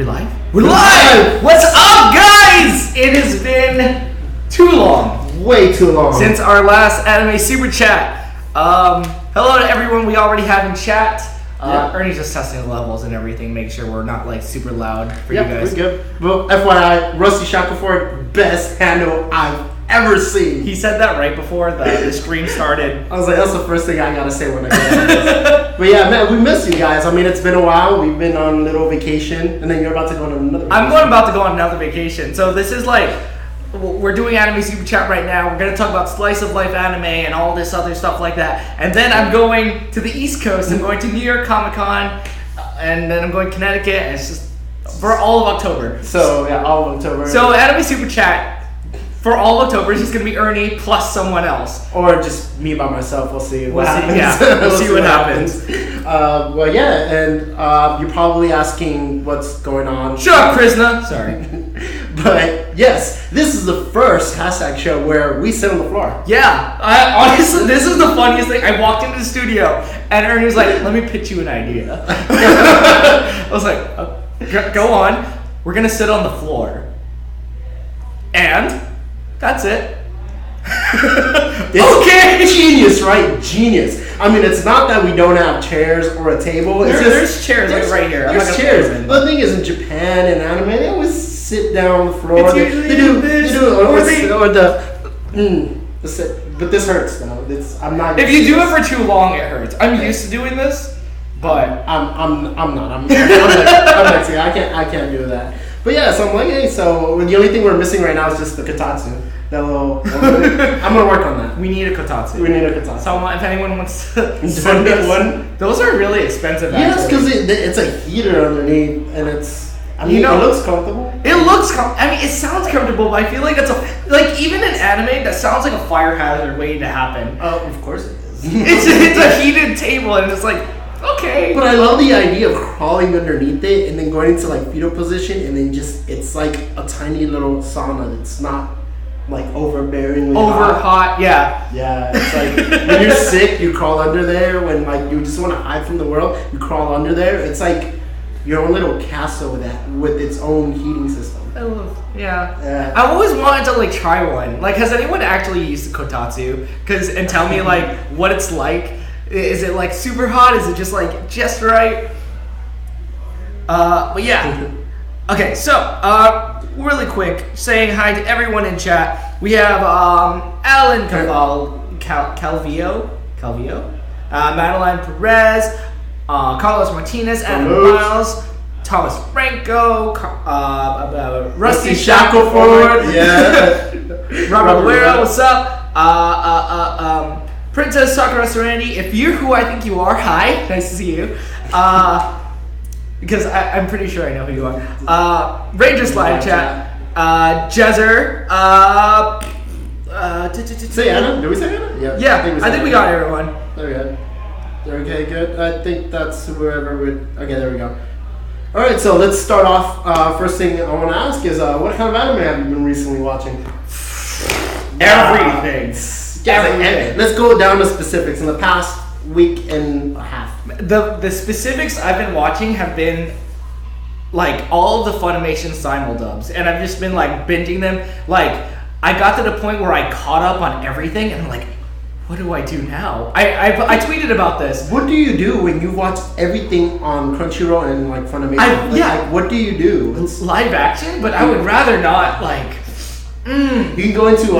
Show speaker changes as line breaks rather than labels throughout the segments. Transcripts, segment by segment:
we live? We're live! What's up, guys? It has been too long.
Way too long.
Since our last anime super chat. Hello to everyone we already have in chat. Ernie's just testing the levels and everything, make sure we're not like super loud for you guys.
We're good. Well, FYI, Rusty Shackleford, best handle I've ever seen.
He said that right before the stream started.
I was like, that's the first thing I gotta say when I get on this. But yeah, man, we miss you guys. I mean, it's been a while. We've been on a little vacation, and then you're about to go on another vacation.
I'm about to go on another vacation. So this is like, we're doing anime super chat right now. We're going to talk about slice of life anime and all this other stuff like that. And then I'm going to the East Coast. I'm going to New York Comic Con, and then I'm going to Connecticut. And it's just for all of October.
So yeah, all of October.
So anime super chat for all of October is just going to be Ernie plus someone else,
or just me by myself. We'll see.
We'll see what happens.
Well, yeah, and you're probably asking what's going on.
Shut up, Krishna. Sorry.
But yes, this is the first hashtag show where we sit on the floor.
Yeah, honestly, this is the funniest thing. I walked into the studio and Ernie was like, "Let me pitch you an idea." I was like, "Go on. We're gonna sit on the floor, and that's it."
Okay, genius, right? Genius. I mean, it's not that we don't have chairs or a table.
There's chairs like right here.
There's chairs. But the thing is, in Japan and anime, they always sit down on the floor.
It's usually
but this hurts though. I'm not.
If you do it for too long, it hurts. I'm used to doing this, but
I'm not. I'm like, see, I can't do that. But yeah, so I'm like, hey, so the only thing we're missing right now is just the kotatsu. That little. I'm gonna work on that.
We need a kotatsu. Someone, if anyone wants to
send me one.
Those are really expensive.
Yes, because it's a heater underneath, and it's. I mean, it looks comfortable.
It sounds comfortable, but I feel like even in anime, that sounds like a fire hazard waiting to happen.
Oh, of course it is.
it's a heated table, and it's like, okay.
But I love the idea of crawling underneath it and then going into like fetal position, and then it's like a tiny little sauna that's not like overbearingly
hot. Yeah.
Yeah, it's like when you're sick, you crawl under there. When like you just want to hide from the world, you crawl under there. It's like your own little castle with its own heating system.
Yeah. I always wanted to like try one. Like, has anyone actually used the kotatsu? And tell me like what it's like. Is it like super hot? Is it just like just right? But yeah. Okay, so really quick, saying hi to everyone in chat. We have Alan Calvillo, Madeline Perez, Carlos Martinez, Adam Miles, Thomas Franco, Rusty Shackleford, Robert Guerrero, what's up? Princess Sakura Serenity, if you're who I think you are, hi, nice to see you. Because I'm pretty sure I know who you are. Rangers live chat. Jezzer.
Say Anna? Did we say Anna?
Yeah. I think we got everyone.
There we go. Okay, good. I think that's whoever would. Okay, there we go. All right, so let's start off. First thing I want to ask is, what kind of anime have you been recently watching?
Everything.
Let's go down to specifics. In the past week and a half.
The specifics I've been watching have been like all of the Funimation simuldubs, and I've just been like binging them. Like, I got to the point where I caught up on everything, and I'm like, what do I do now? I tweeted about this.
What do you do when you watch everything on Crunchyroll and like Funimation? Like, what do you do?
It's live action, but I would rather not like.
You can go into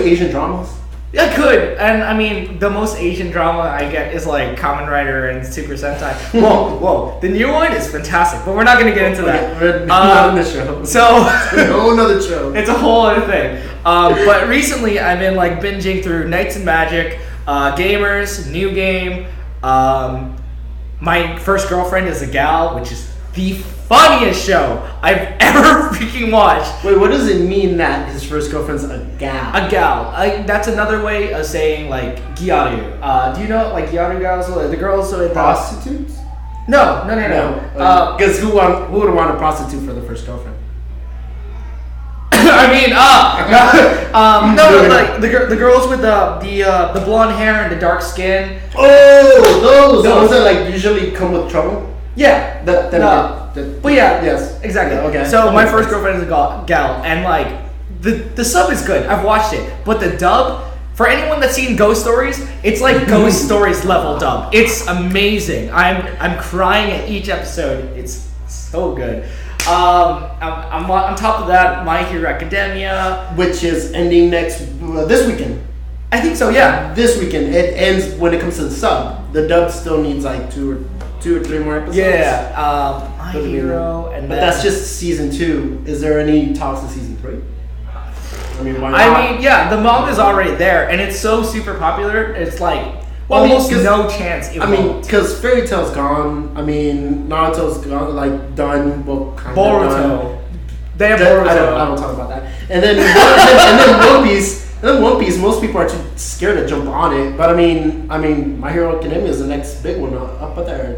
Asian dramas.
I could, and I mean, the most Asian drama I get is like Kamen Rider and Super Sentai. Whoa, the new one is fantastic, but we're not going to get into that.
We're not on the show.
So
it's a whole other show.
It's a whole other thing. But recently, I've been like binging through Knights and Magic, Gamers, New Game. My First Girlfriend is a Gal, which is the funniest show I've ever freaking watched.
Wait, what does it mean that his first girlfriend's a gal?
A gal. That's another way of saying like gyaru. Do you know like gyaru gals? The girls with
prostitutes?
No.
Because who would want a prostitute for the first girlfriend?
I mean, like the girls with the blonde hair and the dark skin.
Oh, those that like usually come with trouble.
Yeah,
that
But yeah,
yes,
exactly.
Yeah, okay.
So my first girlfriend is a gal, and like the sub is good. I've watched it, but the dub. For anyone that's seen Ghost Stories, it's like Ghost Stories level dub. It's amazing. I'm crying at each episode. It's so good. I'm on top of that, My Hero Academia,
which is ending this weekend.
I think so. Yeah,
this weekend. It ends when it comes to the sub. The dub still needs like two or three more episodes.
Yeah. My Hero,
but that's just season 2. Is there any talks of season 3? I mean, why not?
Yeah, the manga's already there, and it's so super popular. It's like almost no chance.
Because Fairy Tail's gone. I mean, Naruto's gone, like done. Well, kind of
Boruto. They have
Boruto.
Boruto.
I don't talk about that. And then and then One Piece. And then One Piece. Most people are too scared to jump on it. But I mean, My Hero Academia is the next big one up there.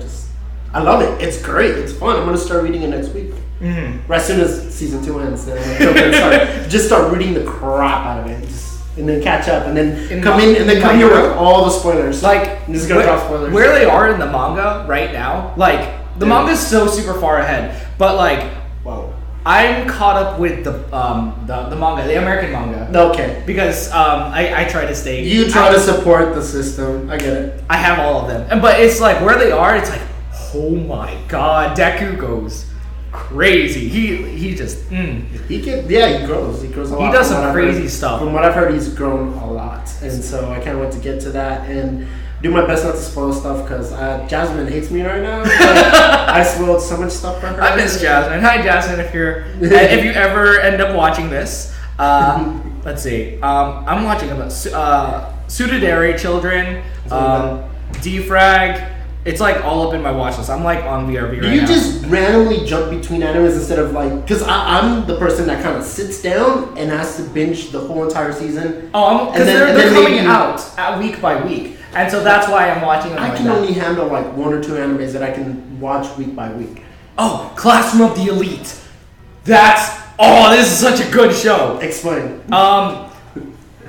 I love it. It's great. It's fun. I'm gonna start reading it next week.
Mm-hmm.
Right as soon as season 2 ends, then I'm just start reading the crap out of it, and then catch up, and then come here with all the spoilers.
Like,
I'm just gonna drop spoilers.
Where they are in the manga right now, like the manga's so super far ahead, but like,
wow,
I'm caught up with the manga, the American manga.
Okay.
Because I try to stay.
You try to support the system. I get it.
I have all of them, but it's like where they are. It's like, oh my god, Deku goes crazy. He just
he grows. He grows a lot.
He does some crazy stuff.
From what I've heard, he's grown a lot, and so I can't wait to get to that and do my best not to spoil stuff because Jasmine hates me right now. I spoiled so much stuff for her.
I miss Jasmine. Hi, Jasmine. If you ever end up watching this, let's see. I'm watching about Sudaderi Children, Defrag. It's like all up in my watch list. I'm like on VRV right now.
Do you just randomly jump between animes instead of like? Because I'm the person that kind of sits down and has to binge the whole entire season.
Oh, because they're coming out week by week, and so that's why I'm watching them.
I can only handle like 1 or 2 animes that I can watch week by week.
Oh, Classroom of the Elite. This is such a good show.
Explain.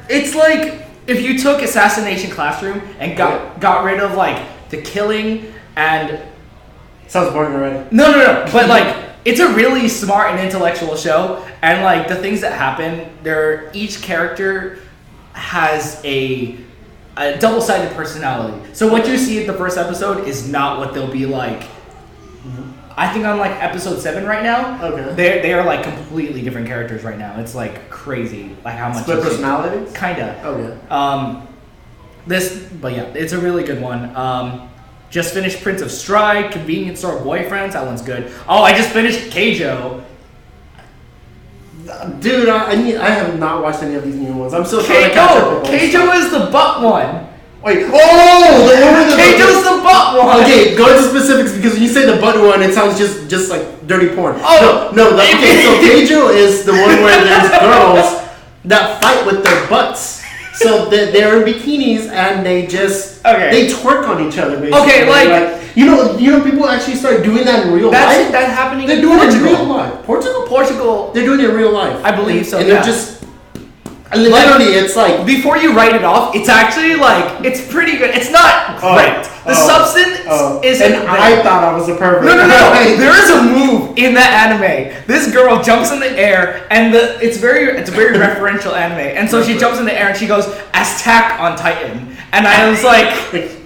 It's like if you took Assassination Classroom and got rid of like the killing and
sounds boring already.
No. But like it's a really smart and intellectual show, and like the things that happen, each character has a double-sided personality. So what you see at the first episode is not what they'll be like. I think I'm like episode 7 right now.
Okay.
They are like completely different characters right now. It's like crazy, like how much
split personalities.
Kinda.
Okay.
But yeah, it's a really good one. Just finished Prince of Stride, Convenience Store Boyfriends. That one's good. Oh, I just finished Keijo.
Dude, I have not watched any of these new ones. I'm still trying to catch up.
Keijo is the butt one.
Wait, the one with
Keijo's the butt one.
Okay, go into specifics because when you say the butt one, it sounds just like dirty porn.
Oh
no. Okay, so Keijo is the one where there's girls that fight with their butts. So they're in bikinis and they twerk on each other basically.
Okay, like
you know people actually start doing that in real life.
That's happening.
They're doing it in real life. Portugal. They're doing it in real life.
I believe so.
And they're just literally, it's like
before you write it off, it's actually like it's pretty good. It's not great. The substance isn't.
And I thought I was a pervert.
No. There is a move in that anime. This girl jumps in the air, and it's a very referential anime. And so she jumps in the air and she goes Attack on Titan. And I was like,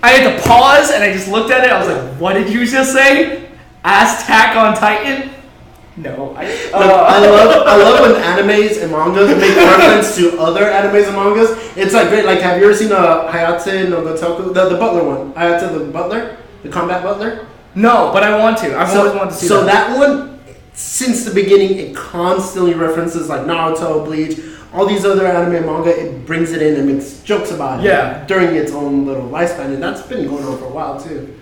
I had to pause and I just looked at it. I was like, what did you just say? Attack on Titan? No.
I love when animes and mangas make reference to other animes and mangas. It's like great. Like, have you ever seen Hayate no Gotoku, the butler one? Hayate the butler, the combat butler.
No, but I want to. I've always wanted to see that.
So that one, since the beginning, it constantly references like Naruto, Bleach, all these other anime and manga. It brings it in and makes jokes about it during its own little lifespan, and that's been going on for a while too.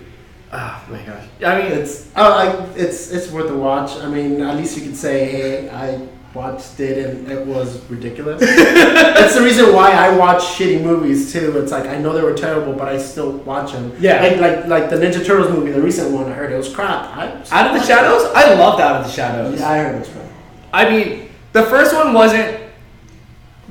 Oh my gosh! I mean,
it's worth a watch. I mean, at least you could say, "Hey, I watched it and it was ridiculous." That's the reason why I watch shitty movies too. It's like I know they were terrible, but I still watch them.
Yeah,
like the Ninja Turtles movie, the recent one. I heard it was crap.
Out of the Shadows, I loved Out of the Shadows.
Yeah, I heard it was crap.
I mean, the first one wasn't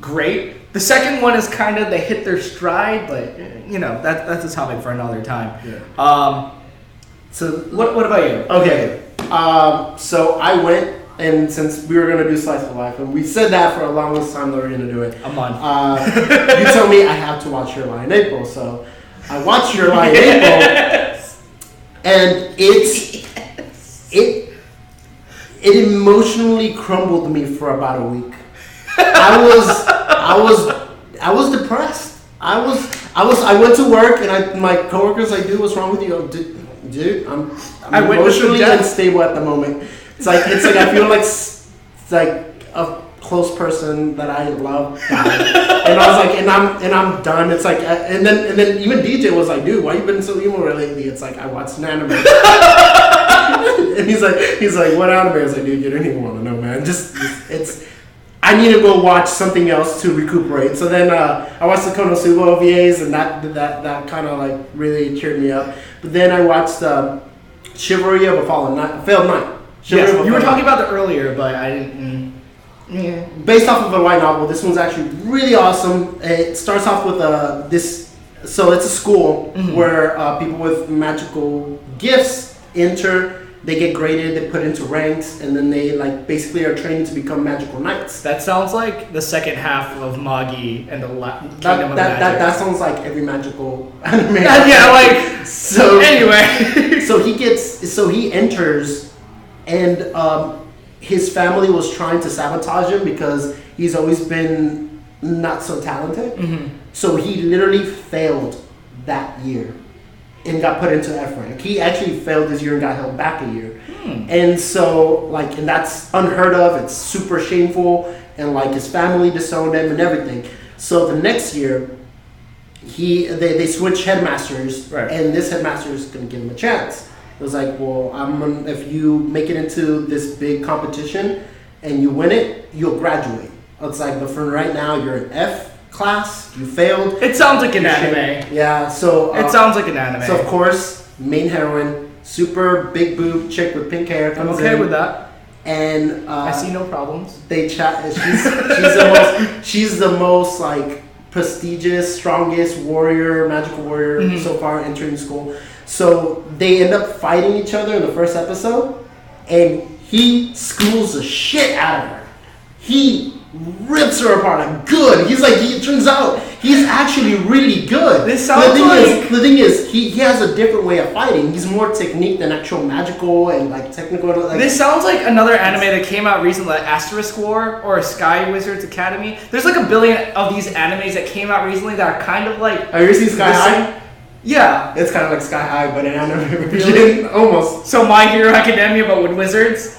great. The second one is kind of they hit their stride, but you know that's a topic for another time.
Yeah.
So what about you?
Okay. So I went, and since we were gonna do slice of life, and we said that for a longest time that we were gonna do it.
A month.
You told me I have to watch Your Lie in April, so I watched Your Lie in April, and it emotionally crumbled me for about a week. I was depressed. I went to work, and my coworkers like, dude, what's wrong with you? Dude, I'm emotionally unstable at the moment. It's like I feel like it's like a close person that I love died. And I was like, and I'm done. It's like, and then even DJ was like, dude, why you been so emo lately? It's like, I watched an anime. And he's like, what anime? I was like, dude, you don't even want to know, man. I need to go watch something else to recuperate. So then I watched the Konosuba OVAs, and that kind of like really cheered me up. But then I watched Chivalry of a Failed Knight.
Yes, you were talking about that earlier, but I didn't.
Based off of a light novel, this one's actually really awesome. It starts off with this. So it's a school where people with magical gifts enter. They get graded, they put into ranks, and then they like basically are trained to become magical knights.
That sounds like the second half of Magi and the Kingdom of Magic.
That sounds like every magical anime.
Yeah, like
so.
Anyway,
so he enters, and his family was trying to sabotage him because he's always been not so talented. So he literally failed that year and got put into F rank. He actually failed his year and got held back a year. And so, like, and that's unheard of. It's super shameful, and like his family disowned him and everything. So the next year, they switch headmasters,
right.
And this headmaster is going to give him a chance. It was like, well, if you make it into this big competition and you win it, you'll graduate. It's like, but for right now, you're an F class, you failed.
It sounds like an anime.
Yeah, so
it sounds like an anime.
So of course, main heroine, super big boob chick with pink hair comes in.
I'm okay with that.
And
I see no problems.
They chat. She's the most like prestigious, strongest warrior, magical warrior so far entering school. So they end up fighting each other in the first episode, and he schools the shit out of her. He rips her apart like good. It turns out he's actually really good.
This sounds
the thing is he has a different way of fighting. He's more technique than actual magical and like technical. Like,
this sounds like another anime that came out recently, like Asterisk War or Sky Wizards Academy. There's like a billion of these animes that came out recently that are kind of like.
Have you ever seen Sky High?
Yeah.
It's kind of like Sky High, but an anime version. Almost.
So My Hero Academia, but with wizards?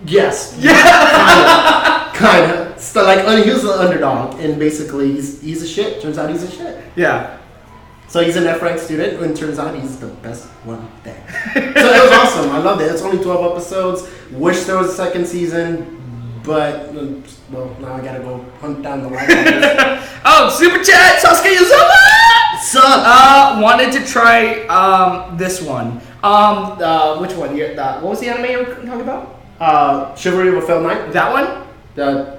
Yes.
Yeah.
Kind of. So like he was the underdog, and basically he's a shit. Turns out he's a shit.
Yeah.
So he's an F rank student, and turns out he's the best one there. So it was awesome. I loved it. It's only 12 episodes. Wish there was a second season, but well, now I gotta go hunt down the light.
Oh, super chat, Sasuke Yuzuma!
Sup?
Wanted to try this one. Which one? What was the anime you were talking about?
Chivalry of a Failed Knight.
That one?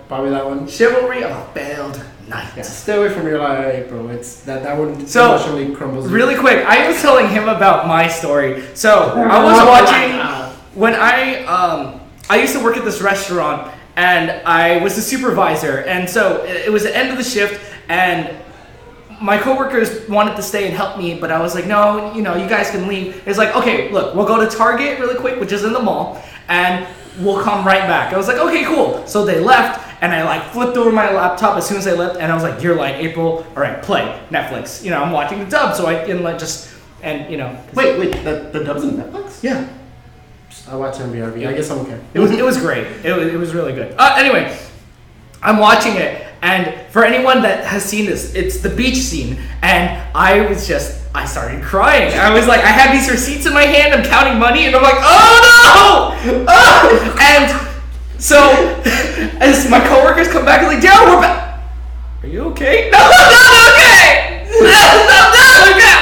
Probably that one.
Chivalry of a Failed Knight.
Yeah, stay away from Your Lie in April. It's that one
so,
emotionally crumbles.
Really quick, I was telling him about my story. So I was watching when I used to work at this restaurant, and I was the supervisor, and so it was the end of the shift, and my coworkers wanted to stay and help me, but I was like, no, you guys can leave. It's like, okay, look, we'll go to Target really quick, which is in the mall, and we'll come right back. I was like, okay, cool. So they left, and I like flipped over my laptop as soon as they left, and I was like, Your Lie in April, all right, play Netflix. I'm watching the dub, so I can like just Wait,
the dub's in Netflix?
Yeah.
I watch MVRV. I guess I'm okay.
It was great. It was really good. Anyway, I'm watching it, and for anyone that has seen this, it's the beach scene, and I started crying. I was like, I had these receipts in my hand, I'm counting money, and I'm like, oh no! Oh! And so, as my coworkers come back, they're like, Darrel, we're back. Are you okay? No, not okay! No, okay!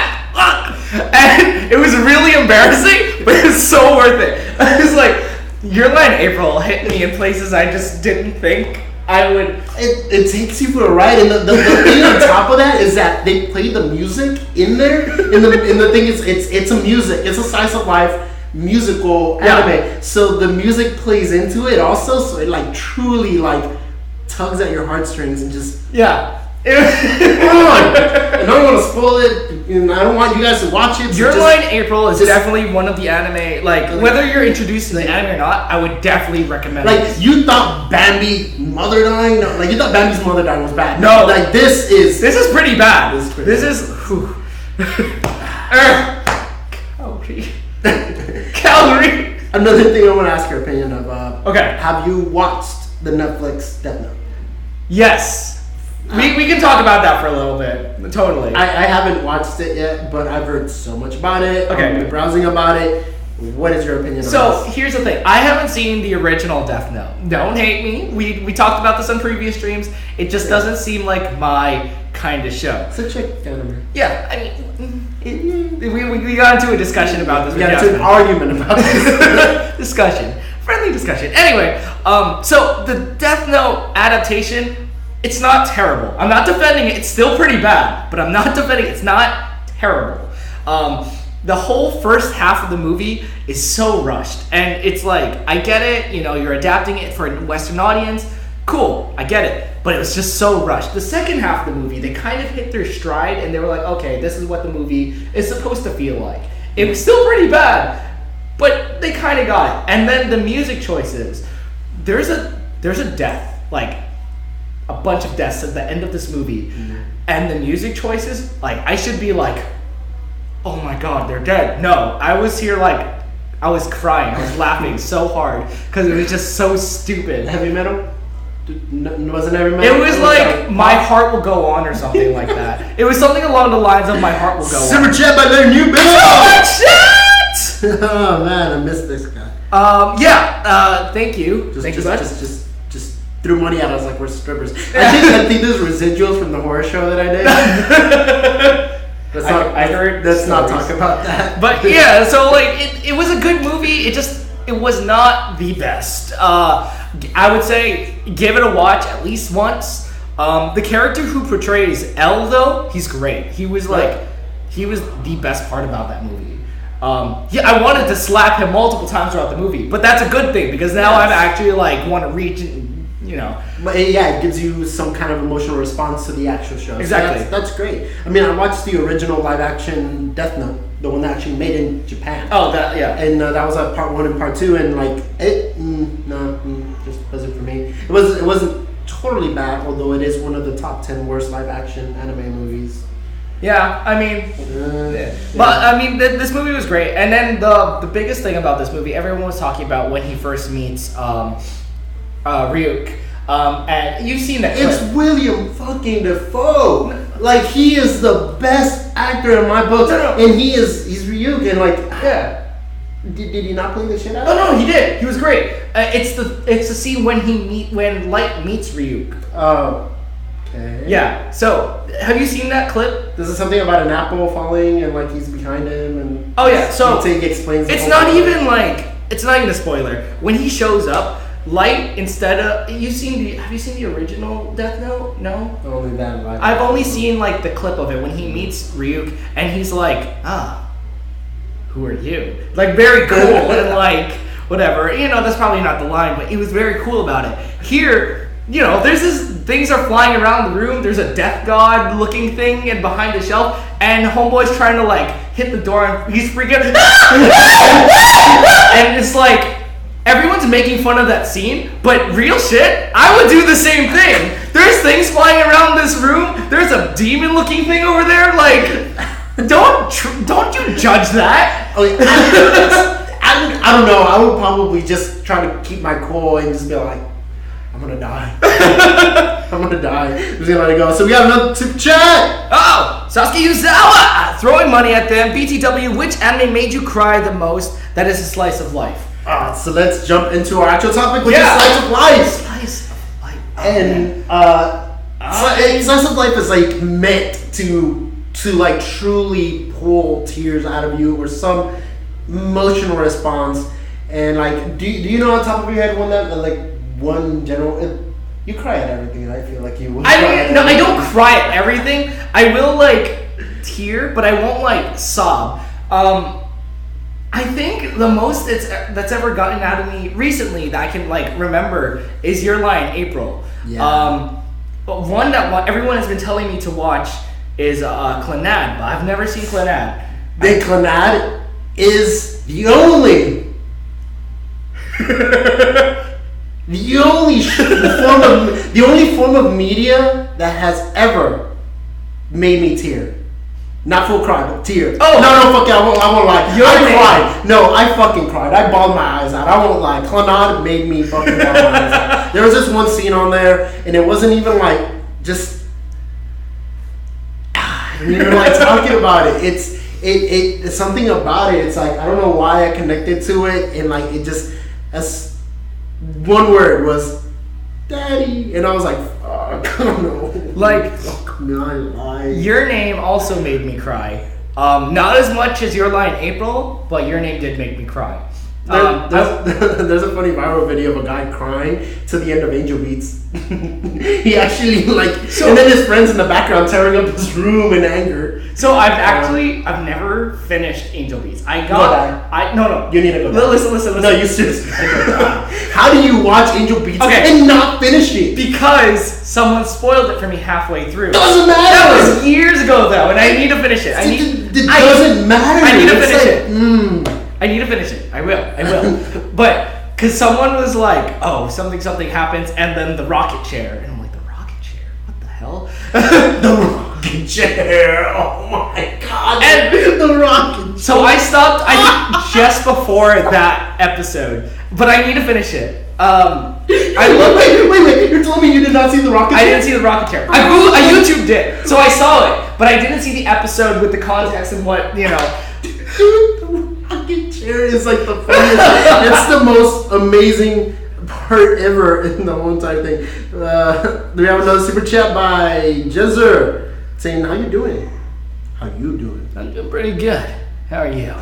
And it was really embarrassing, but it was so worth it. I was like, Your Lie in April hit me in places I just didn't think I would.
It takes you for a ride, and the thing on top of that is that they play the music in there. And the thing is, it's a music. It's a slice of life musical anime. So the music plays into it also. So it like truly like tugs at your heartstrings and just and I don't want to spoil it. And I don't want you guys to watch it. So
Your Lie in April is definitely one of the anime. Like whether you're introduced to the anime or not, I would definitely recommend.
Like
it.
you thought Bambi's mother dying was bad.
No,
like this is
pretty bad.
This is
Calorie.
Another thing I want to ask your opinion of.
Okay.
Have you watched the Netflix Death Note?
Yes. We can talk about that for a little bit. Totally.
I haven't watched it yet, but I've heard so much about it.
Okay.
I've been browsing about it. What is your opinion on this?
Here's the thing. I haven't seen the original Death Note. Don't hate me. We talked about this on previous streams. It just doesn't seem like my kind of show.
It's a chick anime.
Yeah, I mean, we got into a discussion about this.
We got into an argument about this.
Friendly discussion. Anyway, so the Death Note adaptation, it's not terrible. I'm not defending it. It's still pretty bad, but I'm not defending it. It's not terrible. The whole first half of the movie is so rushed, and it's like, I get it, you're adapting it for a Western audience. Cool, I get it, but it was just so rushed. The second half of the movie, they kind of hit their stride, and they were like, okay, this is what the movie is supposed to feel like. It was still pretty bad, but they kind of got it. And then the music choices, there's a death, like a bunch of deaths at the end of this movie, and the music choices, like I should be like, oh my god, they're dead. No, I was here like, I was crying, I was laughing so hard because it was just so stupid.
Heavy metal? Wasn't heavy metal?
It was like My Heart Will Go On or something like that. It was something along the lines of My Heart Will Go On.
Super chat by their new bitch. Oh man, I missed this guy.
Thank you.
Just threw money at us like we're strippers. I think there's residuals from the horror show that I did. Let's not talk about that.
But yeah, so like it was a good movie. It was not the best. I would say give it a watch at least once. The character who portrays L though, he's great. He was the best part about that movie. I wanted to slap him multiple times throughout the movie, but that's a good thing because now I'm actually like want to reach.
But it gives you some kind of emotional response to the actual show.
Exactly.
So that's great. I mean, I watched the original live action Death Note, the one that actually made in Japan.
Oh, yeah.
And that was part 1 and part 2, and like it, just wasn't for me. It wasn't totally bad, although it is one of the top 10 worst live action anime movies.
Yeah, I mean, but I mean, this movie was great. And then the biggest thing about this movie, everyone was talking about when he first meets Ryuk. And you've seen that clip.
It's William fucking Dafoe. Like, he is the best actor in my books.
No.
And he's Ryuk, and like, Did he not play the shit out?
Oh no, he did. He was great. It's the scene when Light meets Ryuk.
Oh. Okay.
Yeah. So, have you seen that clip?
This is something about an apple falling and like he's behind him and.
Oh yeah. So
he explains.
It's not even a spoiler. When he shows up, Light have you seen the original Death Note? No.
Only that.
I've only seen like the clip of it when he meets Ryuk and he's like, who are you? Like very cool and like whatever. That's probably not the line, but he was very cool about it. Here. There's things are flying around the room. There's a death god looking thing and behind the shelf, and homeboy's trying to like hit the door and he's freaking and it's like everyone's making fun of that scene, but real shit, I would do the same thing. There's things flying around this room. There's a demon looking thing over there. Like, don't you judge that?
I don't know. I would probably just try to keep my cool and just be like, I'm gonna die. I'm gonna die. I'm just gonna let it go. So we got another super chat.
Oh, Sasuke Yuzawa throwing money at them. BTW, which anime made you cry the most? That is a slice of life.
So let's jump into our actual topic, which is slice of life.
Slice of life.
And slice of life is like meant to like truly pull tears out of you or some emotional response. And like, do you know on top of your head one general, you cry at everything. I feel like you would.
I don't cry at everything. I will like tear, but I won't like sob. I think the most that's ever gotten out of me recently that I can like remember is Your Lie in April.
Yeah.
But one that everyone has been telling me to watch is Clannad, but I've never seen Clannad.
The Clannad is the only the only form of media that has ever made me tear. Not full cry, but tear.
Oh!
No, fuck it, I won't lie. I cried. No, I fucking cried. I bawled my eyes out. I won't lie. Clannad made me fucking bawl my eyes out. There was this one scene on there, and it wasn't even like, just... You're like talking about it. It's something about it. It's like, I don't know why I connected to it, and like, it just... As one word was, Daddy. And I was like, fuck, I don't know.
Like...
No,
Your Name also made me cry. Not as much as Your Lie in April, but Your Name did make me cry.
There's a funny viral video of a guy crying to the end of Angel Beats. He actually and then his friends in the background tearing up his room in anger.
So I've never finished Angel Beats. No.
You need to go down.
Listen.
No, you seriously. How do you watch Angel Beats and not finish it?
Because someone spoiled it for me halfway through.
Doesn't matter.
That was years ago though, and I need to finish it.
It doesn't matter.
I need to finish it. I need to finish it. I will. But because someone was like, "Oh, something happens," and then the rocket chair, and I'm like, "The rocket chair? What the hell?"
The rocket chair. Oh my god.
And
the rocket.
So I stopped. Just before that episode, but I need to finish it.
Wait! You're telling me you did not see the rocket chair?
I didn't see the rocket chair. I YouTubed it, so I saw it, but I didn't see the episode with the context and what
The rocket chair is like the funniest. It's the most amazing part ever in the whole entire thing. We have another super chat by Jezer saying, "How you doing? How you doing?"
I'm doing pretty good. How are you?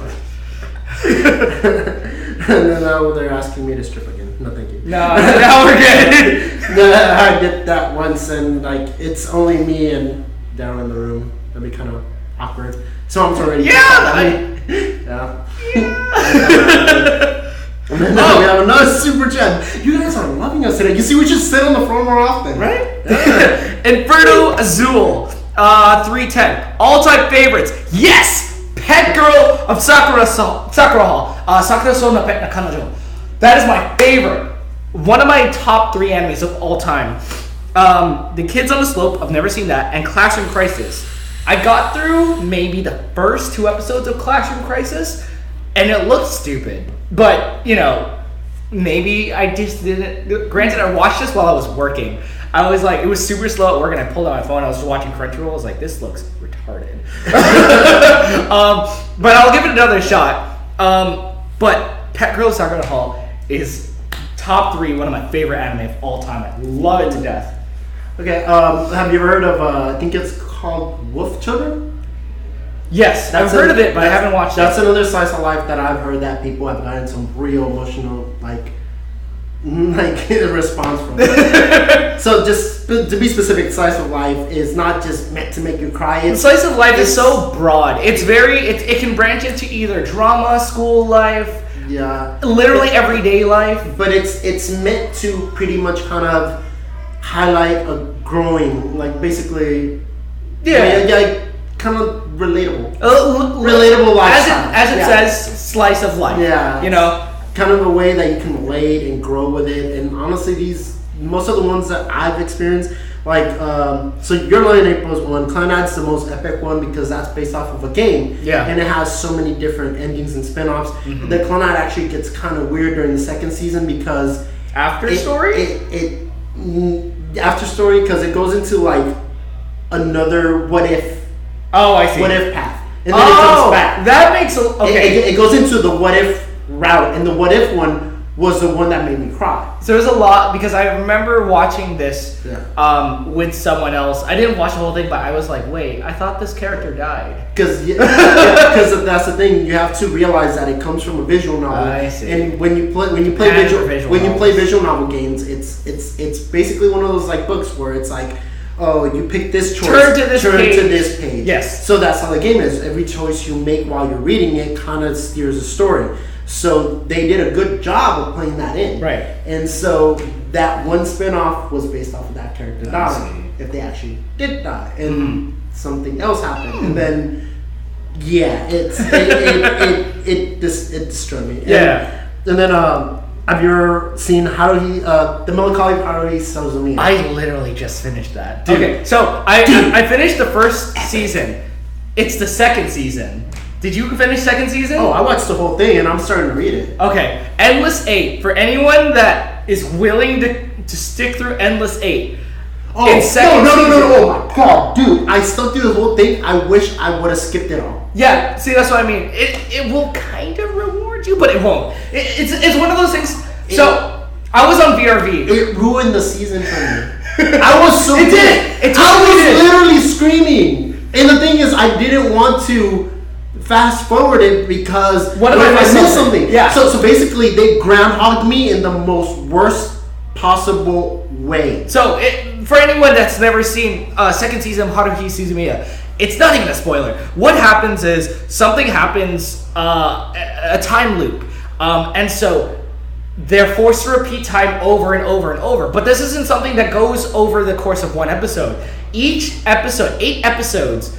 And then they're asking me to strip again. No, thank you.
No, now we're good.
I did that once, and like it's only me and Darrel in the room. That'd be kind of awkward. So I'm already.
Yeah.
And then we have another super chat. You guys are loving us today. You see, we should sit on the floor more often,
right? Yeah. Inferno Azul, 310. All-time favorites. Yes. Pet Girl of Sakura Hall. Sakura So na Pet na Kanojo. That is my favorite. One of my top 3 animes of all time. The Kids on the Slope. I've never seen that. And Classroom Crisis. I got through maybe the first 2 episodes of Classroom Crisis, and it looked stupid. But, maybe I just didn't... Granted, I watched this while I was working. I was like, it was super slow at work, and I pulled out my phone. I was just watching Crunchyroll. I was like, this looks retarded. But I'll give it another shot. But Pet Girl Sakura Hall is top 3, one of my favorite anime of all time. I love it to death.
Okay, have you ever heard of, I think it's called Wolf Children?
Yes, I've heard of it, but I haven't watched it.
That's another slice of life that I've heard that people have gotten some real emotional, response from it. So just to be specific, slice of life is not just meant to make you cry.
Slice of life is so broad. It's it can branch into either drama, school life, literally everyday life.
But it's meant to pretty much kind of highlight a growing, basically, kind of relatable, relatable lifestyle.
As it says, slice of life.
Yeah, kind of a way that you can relate and grow with it. And honestly, most of the ones that I've experienced, so Your Lie in April is one. Clannad's the most epic one because that's based off of a game. Yeah. And it has so many different endings and spin-offs. Mm-hmm. The Clannad actually gets kind of weird during the 2nd season because
after story,
because it goes into another what if.
Oh, I see.
What if path, and then it comes back.
That makes
it goes into the what if route, and the what if one was the one that made me cry.
So there's a lot because I remember watching this with someone else. I didn't watch the whole thing, but I was like, wait, I thought this character died.
Because that's the thing. You have to realize that it comes from a visual novel. I see. And when you play visual novel games, it's basically one of those books where it's oh, you pick this choice,
turn to this page.
Yes. So that's how the game is. Every choice you make while you're reading it kind of steers the story. So they did a good job of playing that in.
Right.
And so that one spinoff was based off of that character dying. If they actually did die, and something else happened, and then it destroyed me.
Yeah.
And then have you ever seen the Melancholy of Haruhi Suzumiya?
I literally just finished that. Dude. Okay, so I finished the first season. It's the second season. Did you finish second season?
Oh, I watched the whole thing and I'm starting to read it.
Okay, Endless 8. For anyone that is willing to stick through Endless 8.
Oh, no. Oh my god, dude. I stuck through the whole thing. I wish I would have skipped it all.
Yeah, see, that's what I mean. It will kind of reward you, but it won't. It's one of those things. So, I was on VRV.
It ruined the season for me. I was so
It did. It totally
I was
did.
literally screaming. And the thing is, I didn't want to fast forward it because
what if I
missed something?
Yeah.
So basically, they groundhogged me in the most worst possible way.
So, for anyone that's never seen second season of Haruhi Suzumiya, it's not even a spoiler. What happens is something happens, a time loop, and so they're forced to repeat time over and over and over. But this isn't something that goes over the course of one episode. Each episode, 8 episodes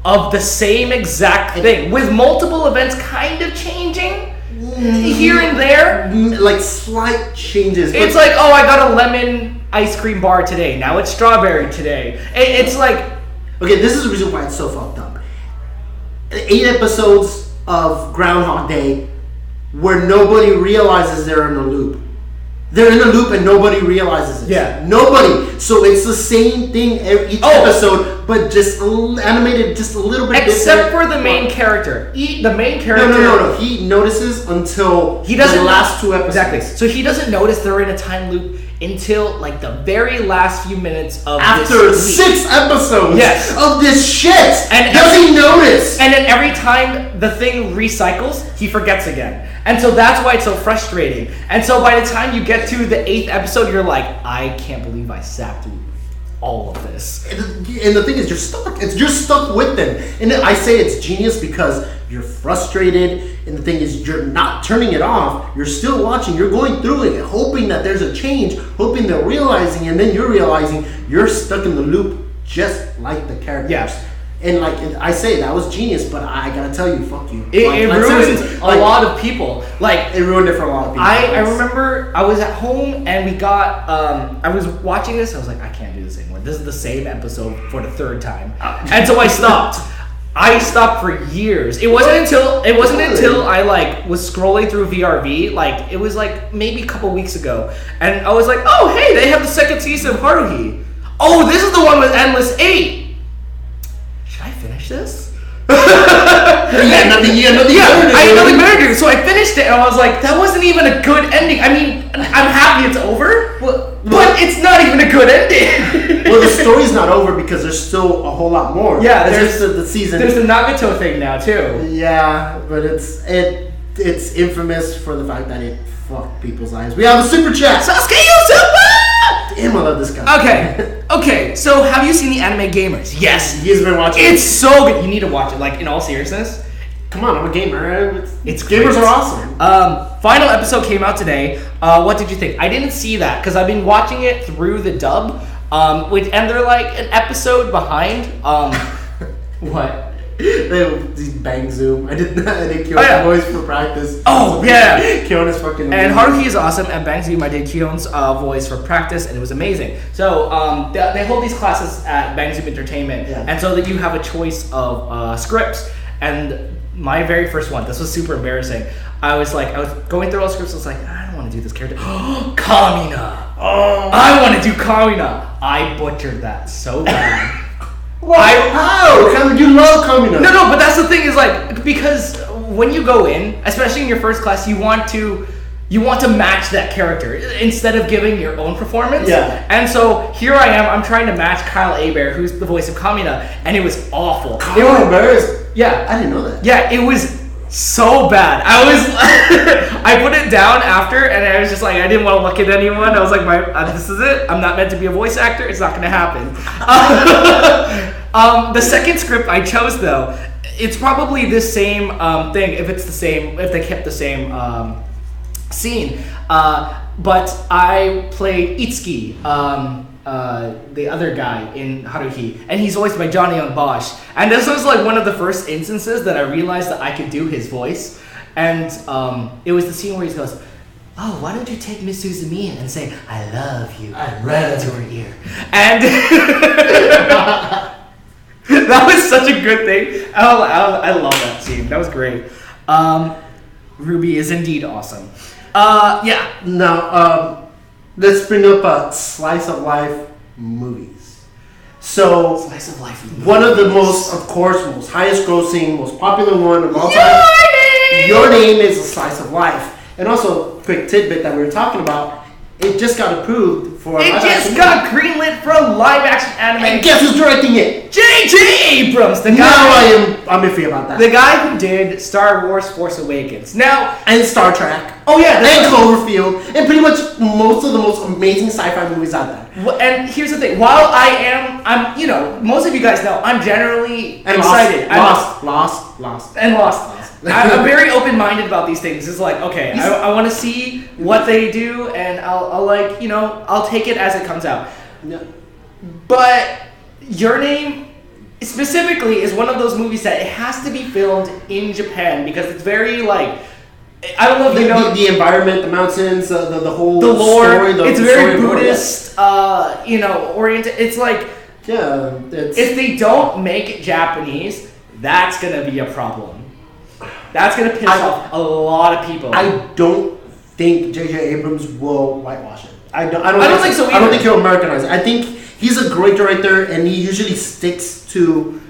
of the same exact thing, with multiple events kind of changing here and there.
Like slight changes.
It's like, oh, I got a lemon ice cream bar today. Now it's strawberry today. It's like...
Okay, this is the reason why it's so fucked up. 8 episodes of Groundhog Day where nobody realizes they're in a loop. They're in a loop and nobody realizes it.
Yeah.
Nobody. So it's the same thing each episode, but just animated just a little bit
except
different.
for the main character. The main character...
No. He notices until
he doesn't
the last 2 episodes.
Exactly. So he doesn't notice they're in a time loop until like the very last few minutes of
after
this
6 episodes of this shit.
And
does he notice?
And then every time the thing recycles, he forgets again. And so that's why it's so frustrating. And so by the time you get to the 8th episode, you're like, I can't believe I sat through all of this.
And the thing is, you're stuck. You're stuck with them. And I say it's genius because you're frustrated. And the thing is, you're not turning it off. You're still watching. You're going through it, hoping that there's a change, hoping they're realizing, and then you're realizing you're stuck in the loop just like the characters.
Yeah.
And like I say, that was genius, but I gotta tell you, fuck you.
It ruined
seriously,
a lot of people. Like,
it ruined it for a lot of people.
I remember I was at home and we got I was watching this. I was like, I can't do this anymore. This is the same episode for the 3rd time, and so I stopped. I stopped for years. It wasn't until I like was scrolling through VRV. Like, it was like maybe a couple weeks ago, and I was like, oh hey, they have the 2nd season of Haruhi. Oh, this is the one with Endless 8. Should I finish this?
I had
nothing better to do. So I finished it and I was like, that wasn't even a good ending. I mean, I'm happy it's over, but it's not even a good ending.
Well, the story's not over because there's still a whole lot more.
Yeah,
there's the season.
There's the Nagato thing now too.
Yeah, but it's infamous for the fact that it fucked people's lives. We have a super chat.
Sasuke Yosuba!
Damn, I love this guy.
Okay. So have you seen the Anime Gamers? Yes.
He's been watching.
It's so good. You need to watch it. Like, in all seriousness.
Come on, I'm a gamer.
It's
gamers
great.
are awesome.
Final episode came out today. What did you think? I didn't see that because I've been watching it through the dub. And they're like an episode behind. What?
These bang zoom. I did Kyo's voice for practice.
Oh yeah,
Kyon is fucking
amazing. And Haruhi is awesome. And bang zoom, I did Kyon's voice for practice, and it was amazing. So they hold these classes at Bang Zoom Entertainment, and so that you have a choice of scripts. And my very first one, this was super embarrassing. I was going through all the scripts. I was like, I don't want to do this character. Kamina. Oh, I want to do Kamina. I butchered that so bad.
How? You love Kamina.
No, but that's the thing is like, because when you go in, especially in your first class, you want to match that character instead of giving your own performance.
Yeah.
And so here I am, I'm trying to match Kyle Hebert, who's the voice of Kamina, and it was awful.
Kyle Hebert is...
Yeah.
I didn't know that.
Yeah, it was so bad. I put it down after, and I was just like, I didn't want to look at anyone. I was like, this is it. I'm not meant to be a voice actor. It's not going to happen. The second script I chose, though, it's probably this same thing. If they kept the same scene. But I played Itsuki, the other guy in Haruhi, and he's voiced by Johnny Young Bosch. And this was like one of the first instances that I realized that I could do his voice. And it was the scene where he goes, "Oh, why don't you take Miss Suzumiya and say, 'I love you,' right into her ear." And that was such a good thing. I love that scene. That was great. Ruby is indeed awesome. Yeah.
Now, let's bring up slice of life movies. So,
Slice of life movies.
One of the most highest grossing, most popular one of all time. Your Name is a slice of life. And also, quick tidbit that we were talking about. It just got approved for.
It just got greenlit for a live action anime.
And guess who's directing it?
J.J. Abrams, the guy.
Now I'm iffy about that.
The guy who did Star Wars: Force Awakens. Now
and Star Trek.
Oh yeah,
and Cloverfield, and pretty much most of the most amazing sci-fi movies out there.
And here's the thing: while I'm most of you guys know, I'm generally excited.
Lost.
I'm very open-minded about these things. It's like, okay, I want to see what they do, and I'll take it as it comes out.
Yeah.
But Your Name specifically is one of those movies that it has to be filmed in Japan because it's very like, I don't know if you know
the environment, the mountains, the whole
the lore.
Story,
it's very Buddhist, oriented. It's like, if they don't make it Japanese, that's gonna be a problem. That's gonna piss off a lot of people.
I don't think J.J. Abrams will whitewash it. I don't
think so either.
I don't think he'll Americanize it. I think he's a great director, and he usually sticks to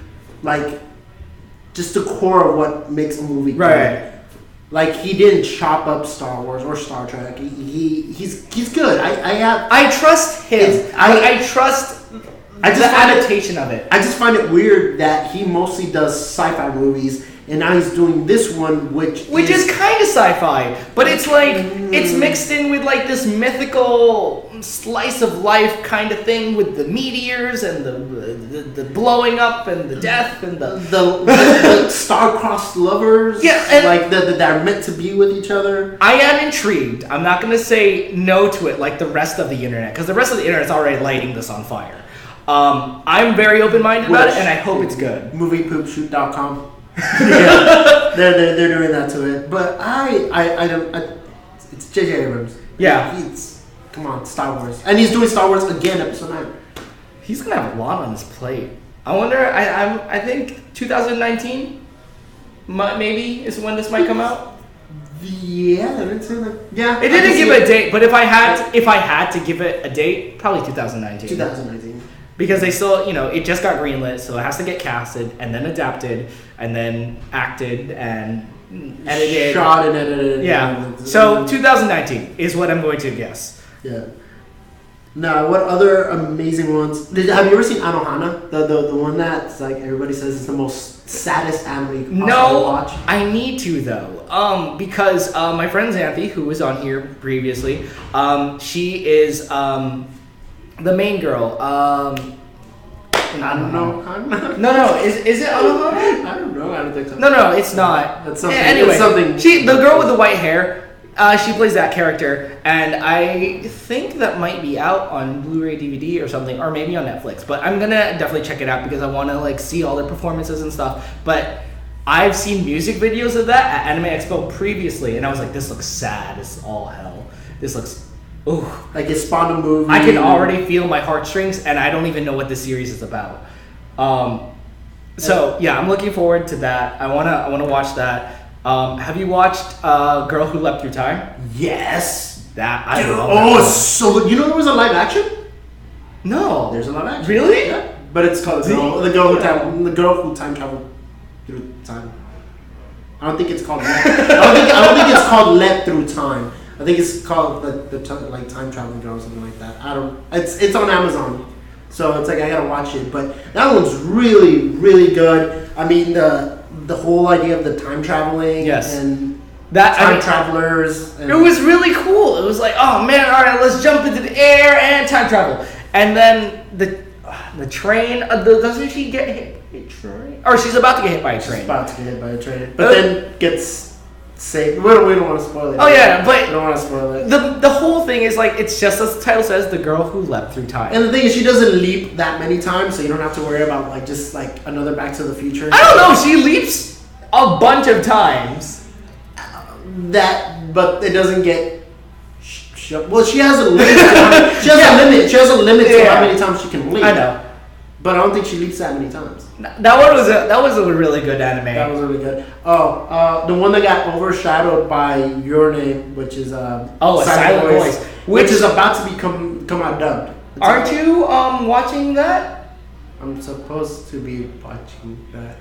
just the core of what makes a movie good.
Right.
Like, he didn't chop up Star Wars or Star Trek. He's good.
I trust him. I trust the adaptation of it.
I just find it weird that he mostly does sci-fi movies, and now he's doing this one, which
is kind of sci-fi, but it's like it's mixed in with like this mythical slice of life kind of thing with the meteors and the blowing up and the death and
the star-crossed lovers.
Yeah, and
that are meant to be with each other.
I am intrigued. I'm not going to say no to it like the rest of the internet, because the rest of the internet's already lighting this on fire. I'm very open-minded about it, and I hope it's good.
Moviepoopshoot.com. Yeah, they're doing that to it, but I don't. It's J.J. Abrams.
Yeah,
come on, Star Wars, and he's doing Star Wars again, Episode 9.
He's gonna have a lot on his plate. I wonder. I think 2019 maybe is when this might come out.
Yeah, it
didn't give a date, but if I had to give it a date, probably 2019.
2019.
Because they still, it just got greenlit, so it has to get casted and then adapted and then acted and edited.
Shot and edited.
Yeah. So 2019 is what I'm going to guess.
Yeah. Now, what other amazing ones? Have you ever seen Anohana? The one that's like everybody says is the most saddest anime you can possibly watch?
I need to though. Because my friend Xanthi, who was on here previously, she is the main girl.
I don't know.
No. Is it Anohana?
I don't know. I don't think so.
No, it's not.
That's something.
Anyway,
it's something.
The girl with the white hair. She plays that character, and I think that might be out on Blu-ray DVD or something, or maybe on Netflix. But I'm gonna definitely check it out because I want to see all their performances and stuff. But I've seen music videos of that at Anime Expo previously, and I was like, this looks sad as all hell. This looks. Ooh.
Like it spawned a movie.
I can already feel my heartstrings, and I don't even know what this series is about. So yeah, I'm looking forward to that. I wanna watch that. Have you watched Girl Who Leapt Through Time?
Yes.
That I love.
Oh, it's so good. You know there was a live action?
No.
There's a live action.
Really?
Yeah. But it's called the girl who time traveled through time. I don't think it's called. I don't think it's called Leapt Through Time. I think it's called the time traveling girl or something like that. It's on Amazon, so it's like I gotta watch it. But that one's really, really good. I mean, the the whole idea of the time traveling
Yes.
and
That
time travelers. And
it was really cool. It was like, oh man, all right, let's jump into the air and time travel. And then the train. Doesn't she get hit by a train? Or she's about to get hit by a train.
She's about to get hit by a train, but then gets saved. We don't want to spoil it.
Oh yeah, but
we don't want to spoil it.
The whole thing is like it's just as the title says, the girl who leapt through time.
And the thing is, she doesn't leap that many times, so you don't have to worry about like just like another Back to the Future.
I don't know. She leaps a bunch of times.
But it doesn't get. Well, she has a limit. She has a limit. She has a limit to how many times she can leap.
I know,
but I don't think she leaps that many times.
That was a really good anime.
That was really good. Oh, the one that got overshadowed by Your Name, which is
Silent Voice,
which is about to come out dubbed.
Aren't you watching that?
I'm supposed to be watching that.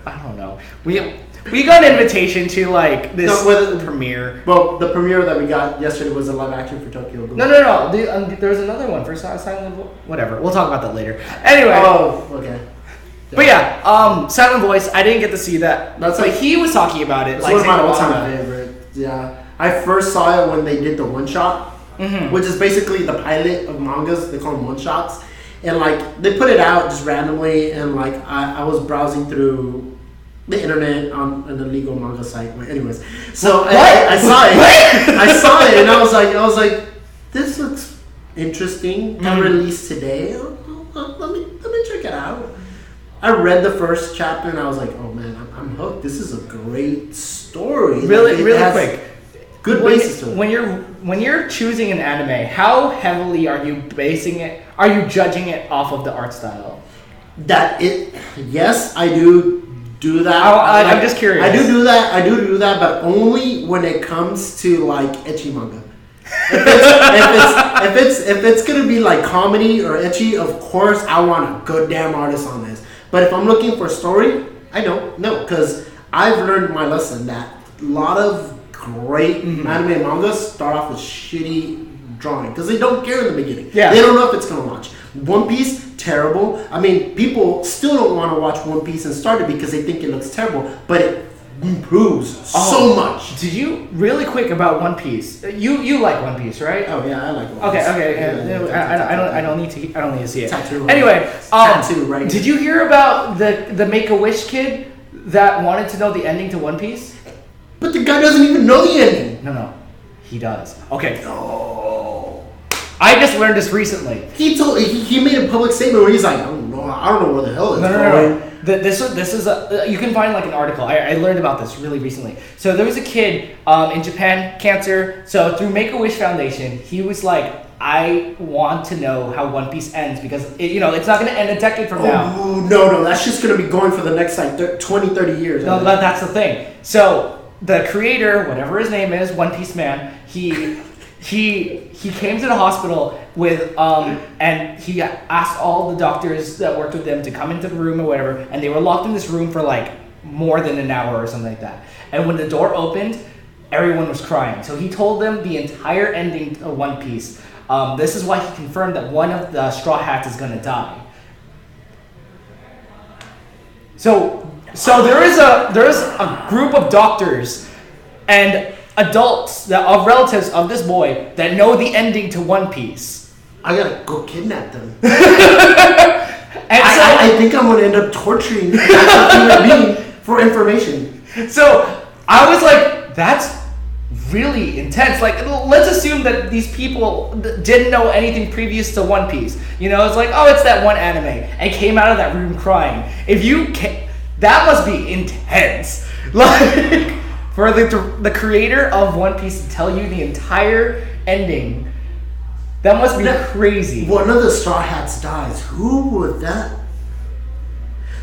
I don't know. We got an invitation to like this premiere.
Well, the premiere that we got yesterday was a live action for Tokyo Ghoul.
No. There was another one for Silent Voice. Whatever. We'll talk about that later. Anyway.
Oh, okay. Yeah.
But yeah, Silent Voice. I didn't get to see that.
That's
but he was talking about it.
It's
like
one of my all-time favorites. Yeah, I first saw it when they did the one shot, which is basically the pilot of mangas. They call them one shots, and like they put it out just randomly, and like I was browsing through the internet on an illegal manga site. Anyways, so I saw it. I saw it, and I was like, this looks interesting. Got released today. Let me check it out. I read the first chapter and I was like, oh man, I'm hooked. This is a great story.
Really quick.
Good basis to it.
When you're choosing an anime, how heavily are you basing it? Are you judging it off of the art style?
Yes, I do that.
I'm just curious.
I do that, but only when it comes to like ecchi manga. If it's gonna be like comedy or ecchi, of course I want a good damn artist on this. But if I'm looking for a story, I don't know, because I've learned my lesson that a lot of great anime and mangas start off with shitty drawing because they don't care in the beginning.
Yeah.
They don't know if it's gonna launch. One Piece, terrible. I mean, people still don't want to watch One Piece and start it because they think it looks terrible, but it improves so much.
Did you really quick about One Piece? You like One Piece, right?
Oh yeah, I like One Piece.
Okay. I don't need to see it.
Tattoo.
Anyway,
tattoo right.
Did you hear about the Make-A-Wish kid that wanted to know the ending to One Piece?
But the guy doesn't even know the ending.
No, he does. Okay. No. I just learned this recently.
He made a public statement where he's like, I don't know where the hell it's going.
No. This is you can find like an article. I learned about this really recently. So there was a kid in Japan, cancer. So through Make-A-Wish Foundation, he was like, I want to know how One Piece ends because it's not going to end a decade from now.
No, that's just going to be going for the next like 20, 30 years.
No, that's the thing. So the creator, whatever his name is, One Piece Man, he came to the hospital with and he asked all the doctors that worked with him to come into the room or whatever, and they were locked in this room for like more than an hour or something like that. And when the door opened, everyone was crying. So he told them the entire ending of One Piece. This is why he confirmed that one of the Straw Hats is gonna die. So there is a group of doctors and adults that are relatives of this boy that know the ending to One Piece.
I gotta go kidnap them. I think I'm gonna end up torturing a human being for information.
So I was like, that's really intense. Like, let's assume that these people didn't know anything previous to One Piece. It's like, oh, it's that one anime, and came out of that room crying. That must be intense. Like, for the creator of One Piece to tell you the entire ending, that must be crazy.
One of the Straw Hats dies. Who would that?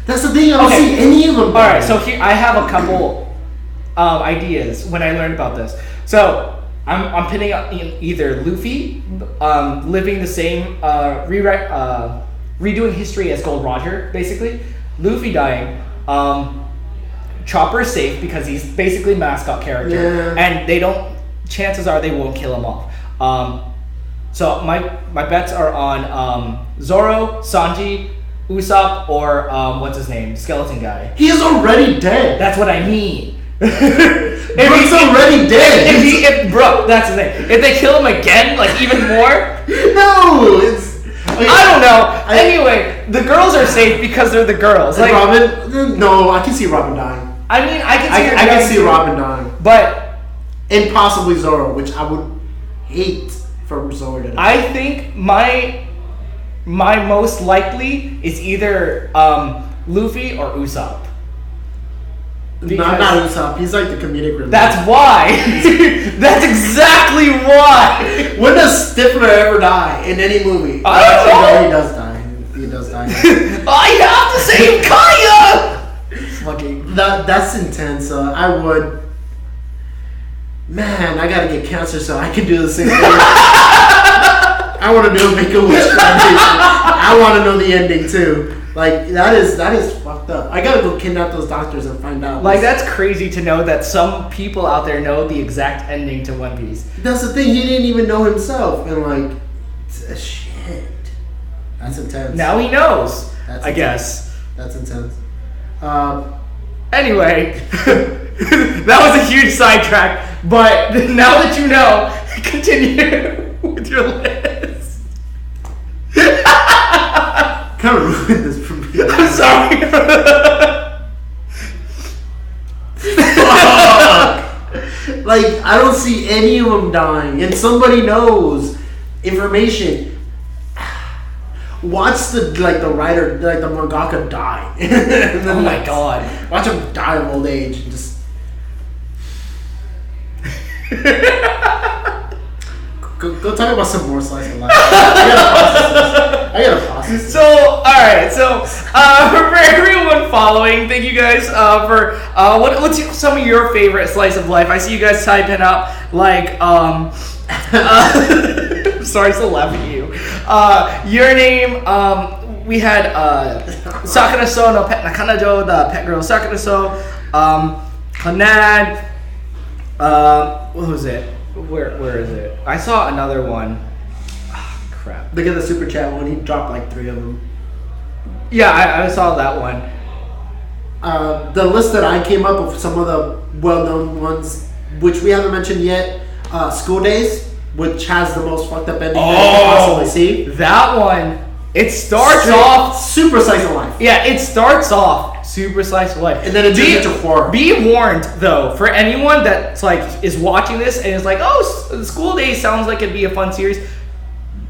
That's the thing. I don't see any of them.
All right, so here I have a couple ideas when I learned about this. So I'm pinning up either Luffy living the same redoing history as Gold Roger, basically. Luffy dying. Chopper is safe because he's basically mascot character, and chances are they won't kill him off. So my bets are on Zoro, Sanji, Usopp or what's his name, skeleton guy.
He is already dead.
That's what I mean.
He's already dead.
Bro, that's the thing. If they kill him again, like even more.
No, it's.
I don't know. Anyway, the girls are safe because they're the girls. Like
Robin. No, I can see Robin dying.
I mean, I can see
Robin dying,
but
and possibly Zoro, which I would hate for Zoro to die.
I think my most likely is either Luffy or Usopp.
Not Usopp. He's like the comedic relief.
That's why. That's exactly why.
When does Stifler ever die in any movie?
I don't know.
He does die. He does die.
I have to save Kaya. Fucking.
That's intense. I would. Man, I gotta get cancer so I can do the same thing. I want to do Make a Wish Foundation. I want to know the ending too. Like that is fucked up. I gotta go kidnap those doctors and find out.
Like that's crazy to know that some people out there know the exact ending to One Piece.
That's the thing. He didn't even know himself, and like, shit. That's intense.
Now he knows.
That's
I
intense.
guess.
That's intense.
Anyway, that was a huge sidetrack. But now that you know, continue with your list.
Kind of ruined this for me.
I'm sorry.
Like I don't see any of them dying, and somebody knows information. Watch the writer, like the mangaka die.
Oh my god!
Watch him die of old age and just. Go talk about some more slice of life. I gotta process this.
So, alright, so for everyone following, thank you guys for what's some of your favorite slice of life? I see you guys typing up like sorry to laugh at you. Your name, we had Sakura So no Pet Nakanajo, the pet girl Sakura So, Hanad, what was it? Where is it? I saw another one. Oh, crap.
Look at the super chat one. He dropped like 3 of them.
Yeah, I saw that one.
The list that I came up with, some of the well-known ones, which we haven't mentioned yet. School Days, which has the most fucked up ending that you can possibly see.
That one. It starts off
super slice of life.
Yeah, it starts off super slice of life,
and then it turns into horror.
Be warned, though, for anyone that's like is watching this and is like, "Oh, School Days sounds like it'd be a fun series."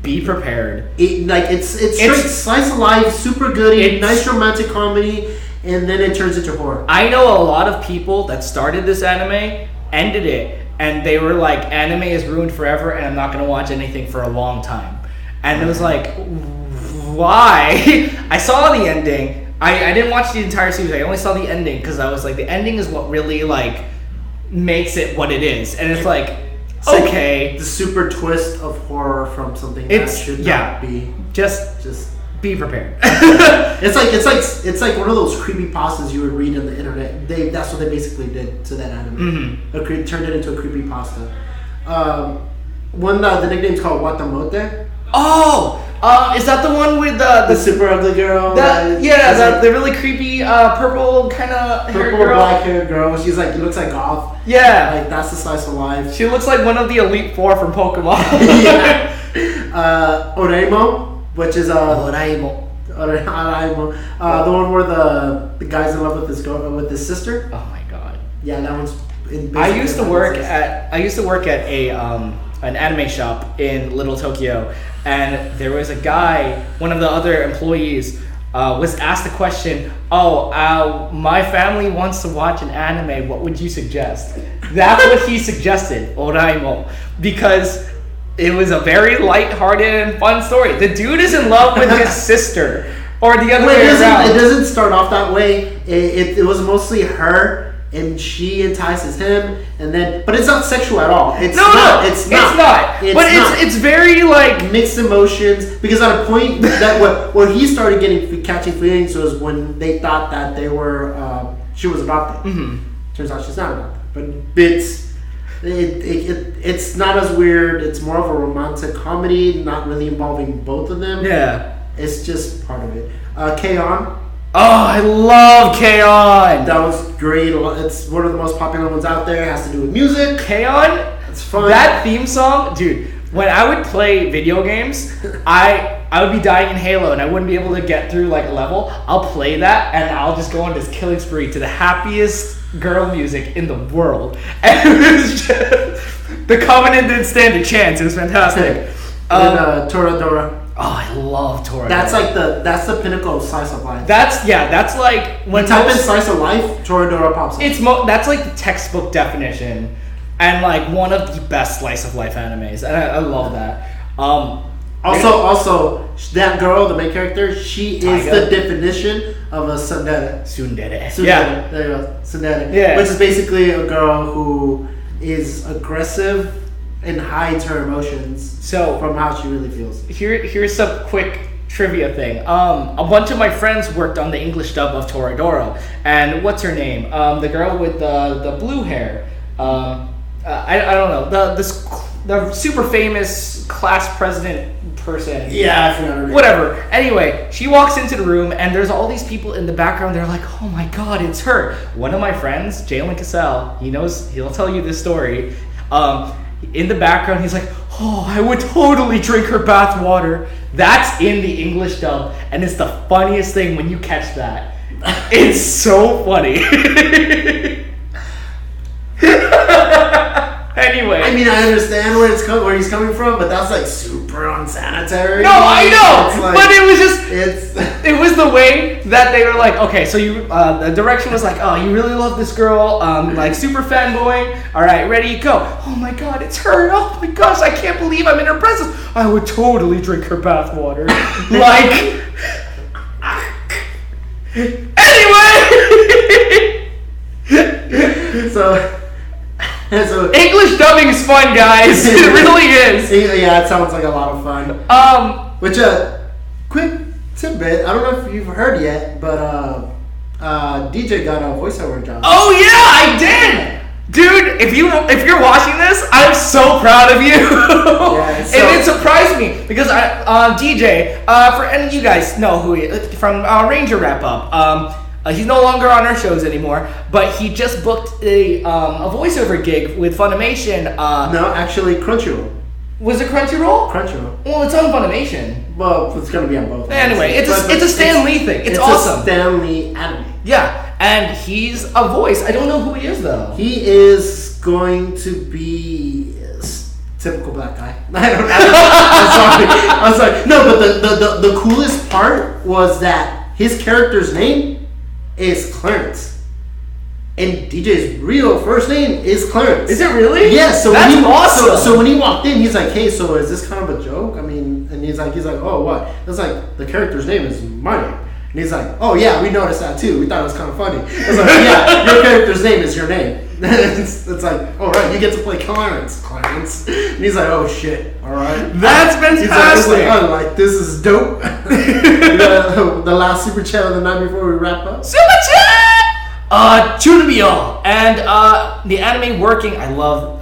Be prepared.
It's straight slice of life, super goody, nice romantic comedy, and then it turns into horror.
I know a lot of people that started this anime, ended it, and they were like, "Anime is ruined forever, and I'm not gonna watch anything for a long time." And it was like, why? I saw the ending. I didn't watch the entire series. I only saw the ending because I was like, the ending is what really like makes it what it is, and it's like, okay,
the super twist of horror from something that should not be.
Just be prepared.
It's like one of those creepy pastas you would read on the internet. That's what they basically did to that anime.
Mm-hmm.
Turned it into a creepy pasta. The nickname's called Watamote.
Oh. Is that the one with the
super ugly girl?
The really creepy purple kind of hair girl.
Black haired girl. She's like looks like goth.
Yeah,
like that's the slice of life.
She looks like one of the Elite Four from Pokemon.
Yeah. Oreimo, which is Oraimo. The one where the guy's in love with his girl with his sister.
Oh my god.
Yeah, that one's.
I used to work at a an anime shop in Little Tokyo, and there was a guy, one of the other employees, was asked the question, my family wants to watch an anime, what would you suggest? That's what he suggested, Oraimo, because it was a very lighthearted and fun story. The dude is in love with his sister, or the other way around.
It doesn't start off that way. It was mostly her. And she entices him, but it's not sexual at all. It's not.
It's very like
mixed emotions. Because at a point that where he started catching feelings was when they thought that they were she was adopted. Mm-hmm. Turns out she's not adopted, but it's not as weird. It's more of a romantic comedy, not really involving both of them.
Yeah.
It's just part of it. K-On!
Oh, I love K-On!
That was great. It's one of the most popular ones out there. It has to do with music.
K-On!
It's fun.
That theme song, dude, when I would play video games, I would be dying in Halo and I wouldn't be able to get through like a level. I'll play that and I'll just go on this killing spree to the happiest girl music in the world. And it was just, the Covenant didn't stand a chance. It was fantastic.
And Toradora.
Oh, I love Toradora.
That's the pinnacle of slice of life.
That's like when
you type in slice of life, Toradora pops up.
That's like the textbook definition. And like one of the best slice of life animes, and I love that.
Also, that girl, the main character, she is the definition of a tsundere.
Tsundere.
Yeah, there you go, tsundere.
Yeah,
which is basically a girl who is aggressive and hides her emotions.
So
from how she really feels.
Here's some quick trivia thing. A bunch of my friends worked on the English dub of Toradora, and what's her name? The girl with the blue hair. I don't know, the super famous class president person.
Yeah, I forgot her name.
Whatever. Anyway, she walks into the room and there's all these people in the background. They're like, "Oh my god, it's her." One of my friends, Jalen Cassell, he'll tell you this story. In the background, he's like, "Oh, I would totally drink her bath water." That's in the English dub, and it's the funniest thing when you catch that. It's so funny. Anyway,
I mean, I understand where he's coming from, but that's like super unsanitary.
No, I know,
like,
but it was just it was the way that they were like, okay, so you the direction was like, oh, you really love this girl, like super fanboy. All right, ready, go. Oh my god, it's her. Oh my gosh, I can't believe I'm in her presence. I would totally drink her bath water. Like, anyway.
So
English dubbing is fun, guys. It really is.
Yeah, it sounds like a lot of fun. Which quick tidbit. I don't know if you've heard yet, but DJ got a voiceover job.
Oh yeah, I did, dude. If you're watching this, I'm so proud of you. Yeah, so, and it surprised me because DJ, for any of you guys know who he is from Ranger Wrap Up. He's no longer on our shows anymore, but he just booked a voiceover gig with Funimation.
No, actually, Crunchyroll.
Was it Crunchyroll?
Crunchyroll.
Well, it's on Funimation.
Well, it's gonna be on both.
Anyway, it's a Stan Lee thing. It's awesome.
A Stan Lee anime.
Yeah, and he's a voice. I don't know who he is though.
He is going to be typical black guy. I'm sorry. No, but the coolest part was that his character's name is Clarence. And DJ's real first name is Clarence.
Is it really?
Yeah, so
that's awesome.
So when he walked in, he's like, "Hey, so is this kind of a joke?" I mean, and he's like, "Oh, what?" It's like, the character's name is my name. And he's like, "Oh yeah, we noticed that too. We thought it was kind of funny." I was like, "Yeah, your character's name is your name." it's like, "All right, you get to play Clarence." And he's like, "Oh shit, all right."
That's fantastic.
He's like, "Oh, like this is dope." The last super chat of the night before we wrap up.
Super chat. Chunibyo and the anime working. I love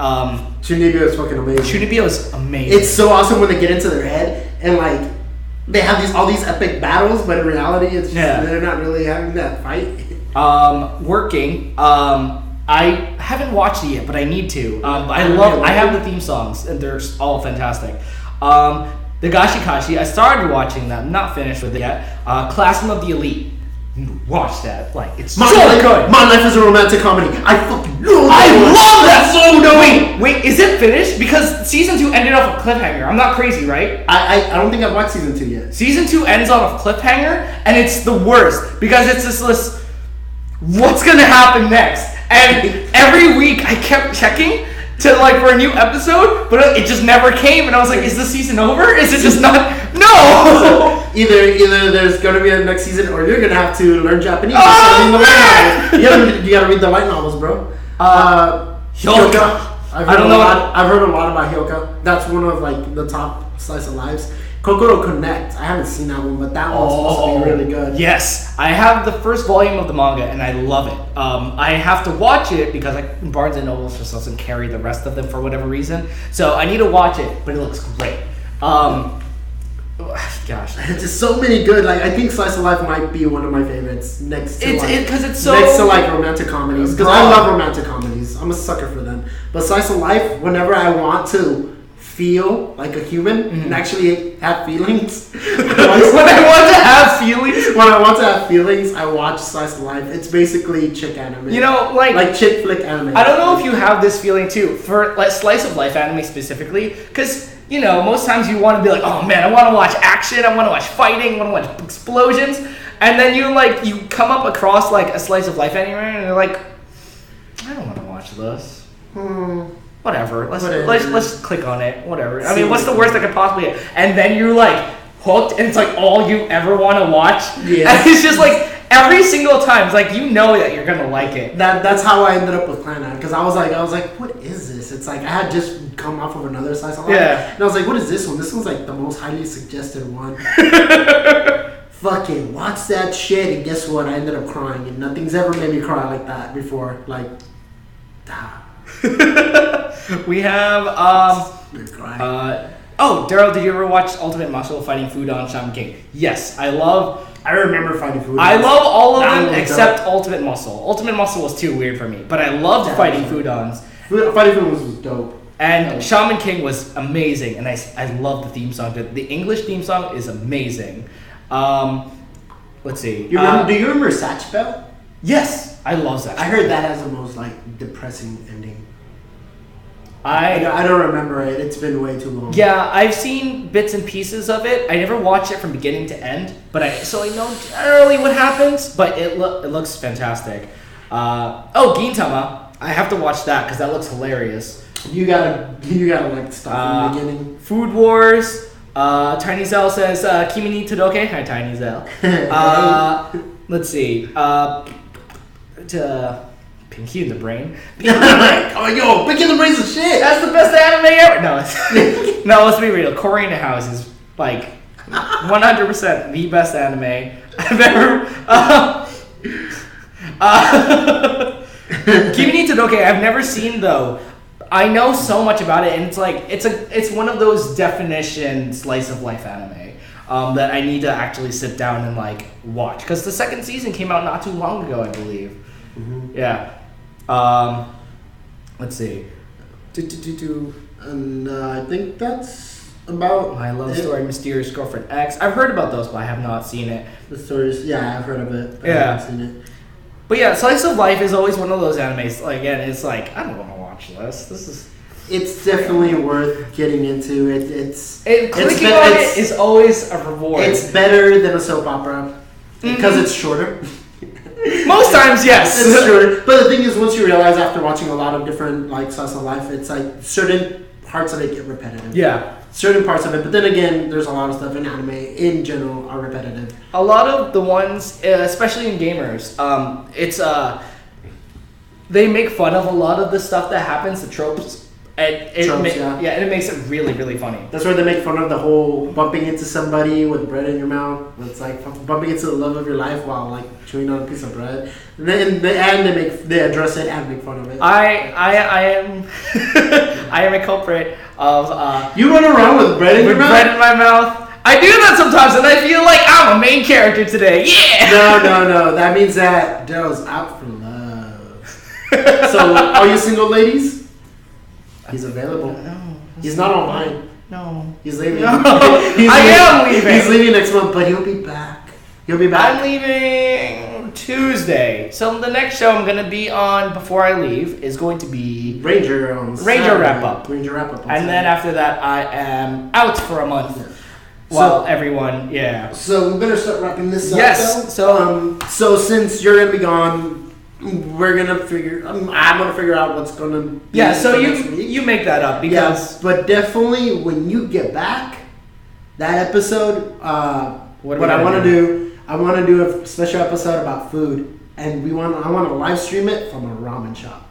Chunibyo is fucking amazing.
Chunibyo is amazing.
It's so awesome when they get into their head and like they have all these epic battles, but in reality, it's just, they're not really having that fight.
Working. I haven't watched it yet, but I need to. I have the theme songs, and they're all fantastic. The Gashikashi, I started watching them, not finished with it yet. Classroom of the Elite. Watch that. Like, it's so good.
My Life is a Romantic Comedy. I fucking love
that so much. Wait, is it finished? Because season 2 ended off a cliffhanger. I'm not crazy, right?
I don't think I've watched season 2 yet.
Season 2 ends on a cliffhanger, and it's the worst because it's this list. What's gonna happen next? And every week I kept checking to like for a new episode, but it just never came, and I was like, "Is the season over? Is it just not?" No.
Either there's gonna be a next season, or you're gonna have to learn Japanese. You gotta read the light novels, bro. Hyoka. I've heard a lot about Hyoka. That's one of like the top slice of lives. Kokoro Connect. I haven't seen that one, but that one's supposed to be really good.
Yes, I have the first volume of the manga, and I love it. I have to watch it because Barnes and Noble just doesn't carry the rest of them for whatever reason. So I need to watch it, but it looks great. Gosh,
It's just so many good. Like I think Slice of Life might be one of my favorites next to
it's so
next to like romantic comedies because I
broad.
love romantic comedies. I'm a sucker for them. But Slice of Life, whenever I want to feel like a human and actually have feelings,
when I want to have feelings.
when I want to have feelings, I watch Slice of Life. It's basically chick anime.
You know,
like chick flick anime.
I don't know if you have this feeling too for like slice of life anime specifically, because you know most times you want to be like, oh man, I want to watch action, I want to watch fighting, I want to watch explosions, and then you come up across like a slice of life anime and you're like, I don't want to watch this. Whatever. Let's click on it. Whatever. I mean, what's the worst that could possibly happen? And then you're like hooked, and it's like all you ever want to watch.
Yeah.
And it's just like every single time, it's like you know that you're gonna like it.
That's how I ended up with Clan Nine because I was like, what is this? It's like I had just come off of another Slice of Life, and I was like, what is this one? This one's like the most highly suggested one. Fucking watch that shit, and guess what? I ended up crying, and nothing's ever made me cry like that before. Like,
We have Darrel, did you ever watch Ultimate Muscle Fighting Foodon Shaman King? Yes, I
remember Fighting Foodon.
I love all of them except Ultimate Muscle. Ultimate Muscle was too weird for me, but I loved Fighting Foodons.
Fighting Foodons was dope.
And Shaman King was amazing, and I love the theme song. The English theme song is amazing. Let's see.
Do you remember Satch Bell?
Yes, I love Satch.
I heard that as the most like depressing ending.
I
don't remember it. It's been way too long.
Yeah, I've seen bits and pieces of it. I never watched it from beginning to end, but I know generally what happens. But it looks fantastic. Gintama. I have to watch that because that looks hilarious.
You gotta like start from the beginning.
Food Wars. Tiny Zell says Kimi ni Todoke. Hi, Tiny Zell. Let's see. Pinky in the Brain.
Pinky in the Brain's the shit.
That's the best anime ever. No, let's be real. Cory in the House is like 100% the best anime I've ever. Kimi ni Todoke, I've never seen though. I know so much about it, and it's like it's one of those definition slice of life anime that I need to actually sit down and like watch because the second season came out not too long ago, I believe.
Mm-hmm.
Yeah. Let's see.
And I think that's about
My Love Story, Mysterious Girlfriend X. I've heard about those, but I have not seen it.
The stories, yeah, I've heard of it. I haven't seen it.
But yeah, Slice of Life is always one of those animes. Like, again, it's like I don't want to watch this.
It's definitely worth getting into.
Clicking on it is always a reward.
It's better than a soap opera because it's shorter.
Most times, yes.
It's shorter. But the thing is, once you realize after watching a lot of different like Slice of Life, it's like certain parts of it get repetitive.
Yeah.
Certain parts of it, but then again, there's a lot of stuff in anime in general are repetitive.
A lot of the ones, especially in gamers, they make fun of a lot of the stuff that happens, the tropes. And and it makes it really, really funny.
That's where they make fun of the whole bumping into somebody with bread in your mouth. It's like bumping into the love of your life while like chewing on a piece of bread. And then they address it and make fun of it.
I am a culprit of
you run around with bread in your mouth.
Bread in my mouth. I do that sometimes, and I feel like I'm a main character today. Yeah.
No. That means that Darrel's out for love. So, are you single, ladies? He's available.
No,
he's not online.
No.
He's leaving.
No. I am leaving.
He's leaving next month, but he'll be back.
I'm leaving Tuesday. So the next show I'm going to be on before I leave is going to be
Ranger
Wrap-Up.
Ranger Wrap-Up.
And then after that, I am out for a month. Yeah. Well, everyone, yeah.
So we better start wrapping this up.
Yes.
Though. So since you're going to be gone, we're gonna figure. I'm gonna figure out what's gonna. Be
so you make that up because.
Yeah, but definitely when you get back, that episode. What I want to do, I want to do a special episode about food, and I want to live stream it from a ramen shop.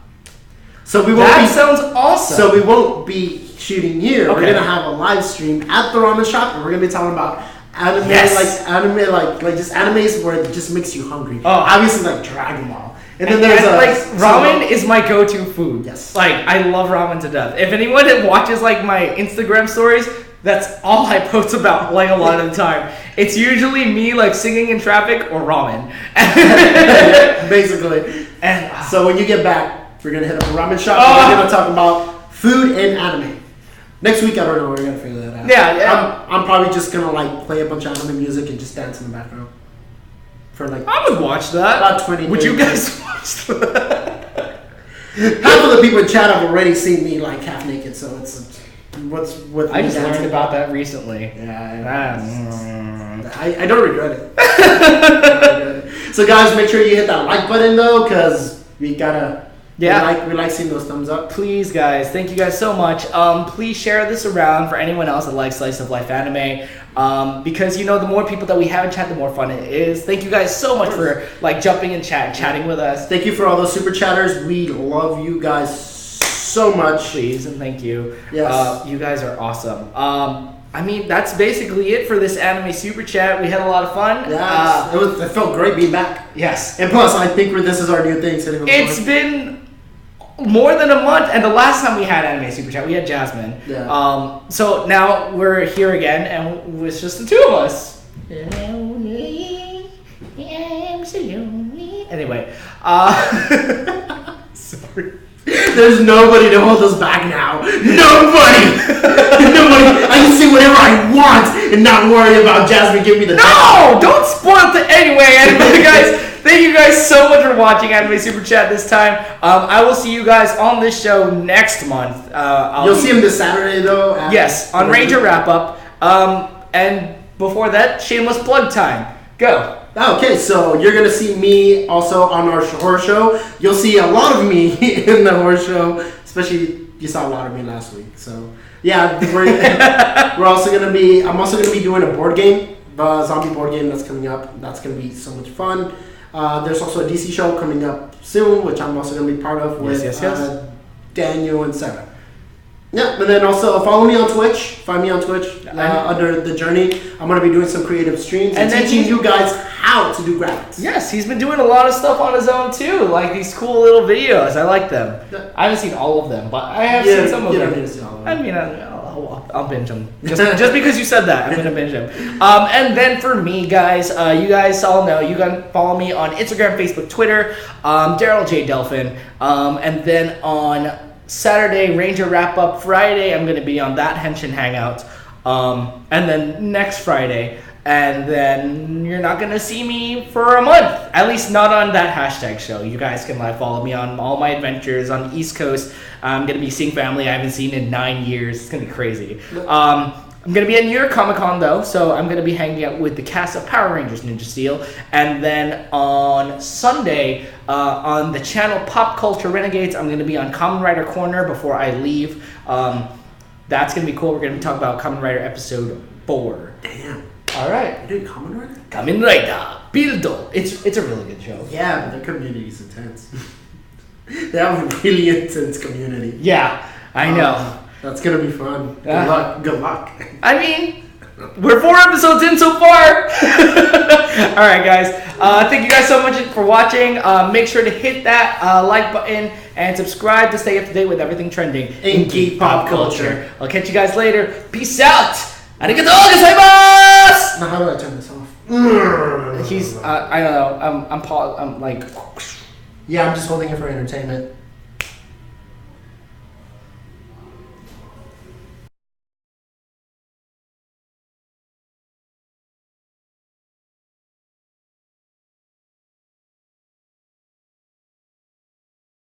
So we won't.
That sounds awesome.
So we won't be shooting here.
Okay.
We're gonna have a live stream at the ramen shop, and we're gonna be talking about anime, like just animes where it just makes you hungry.
Oh,
obviously like Dragon Ball. And then there's
ramen is my go-to food.
Yes.
Like I love ramen to death. If anyone that watches like my Instagram stories, That's all I post about, like, a lot of the time. It's usually me, like, singing in traffic or ramen.
Basically.
And
so when you get back, we're gonna hit up a ramen shop. We're gonna talk about food and anime. Next week, I don't know. We're gonna figure that out.
Yeah.
I'm probably just gonna like play a bunch of anime music and just dance in the background for like.
I would watch that.
About 20.
Would you guys watch that?
Half of the people in chat have already seen me like half naked, so it's what's with.
I just learned about that recently.
Yeah. I don't regret it. So guys, make sure you hit that like button though, because we gotta. Yeah, we like seeing those thumbs up.
Please, guys, thank you guys so much. Please share this around for anyone else that likes slice of life anime. Because the more people that we have in chat, the more fun it is. Thank you guys so much for like jumping in chat and chatting with us.
Thank you for all those super chatters. We love you guys so much.
Please and thank you.
Yes,
you guys are awesome. I mean, that's basically it for this anime super chat. We had a lot of fun.
Yeah, it felt great being back.
Yes,
and plus, I think this is our new thing.
It's been more than a month, and the last time we had anime super chat, we had Jasmine.
Yeah.
So now we're here again, and it's just the two of us. Anyway, sorry.
There's nobody to hold us back now. Nobody. I can say whatever I want and not worry about Jasmine giving me the.
No, don't spoil it anyway, guys. Thank you guys so much for watching Anime Super Chat this time. I will see you guys on this show next month.
You'll see him this Saturday, though.
Yes, on Ranger Wrap Up. And before that, shameless plug time. Go.
Okay, so you're going to see me also on our horror show. You'll see a lot of me in the horror show, especially you saw a lot of me last week. So, yeah, I'm also going to be doing a board game, the zombie board game that's coming up. That's going to be so much fun. There's also a DC show coming up soon, which I'm also going to be part of with Daniel and Sarah. Yeah, and then also follow me on Twitch. Find me on Twitch under The Journey. I'm going to be doing some creative streams and teaching you guys how to do graphics.
Yes, he's been doing a lot of stuff on his own too, like these cool little videos. I like them. I haven't seen all of them, but I have seen some of them.
Don't need to see all of them.
I mean, I'll binge them. Just because you said that, I'm going to binge them. And then for me, guys, you guys all know, you can follow me on Instagram, Facebook, Twitter, Darrel J. Delphin. And then on Saturday, Ranger Wrap Up. Friday, I'm going to be on that Henshin Hangout. And then next Friday. And then you're not going to see me for a month. At least not on that hashtag show. You guys can follow me on all my adventures on the East Coast. I'm going to be seeing family I haven't seen in 9 years. It's going to be crazy. I'm going to be at New York Comic Con, though. So I'm going to be hanging out with the cast of Power Rangers Ninja Steel. And then on Sunday, on the channel Pop Culture Renegades, I'm going to be on Kamen Rider Corner before I leave. That's going to be cool. We're going to be talking about Kamen Rider Episode 4.
Damn.
All right.
You doing Kamen Rider?
Kamen Rider. Build. It's a really good show.
Yeah, but their community is intense. They have a really intense community.
Yeah, I know.
That's going to be fun. Good luck.
I mean, we're 4 episodes in so far. All right, guys. Thank you guys so much for watching. Make sure to hit that like button and subscribe to stay up to date with everything trending
in geek pop culture.
I'll catch you guys later. Peace out. Arigatou gozaimasu.
Now, how do I turn this off?
I don't know. I'm like.
Yeah, I'm just holding it for entertainment.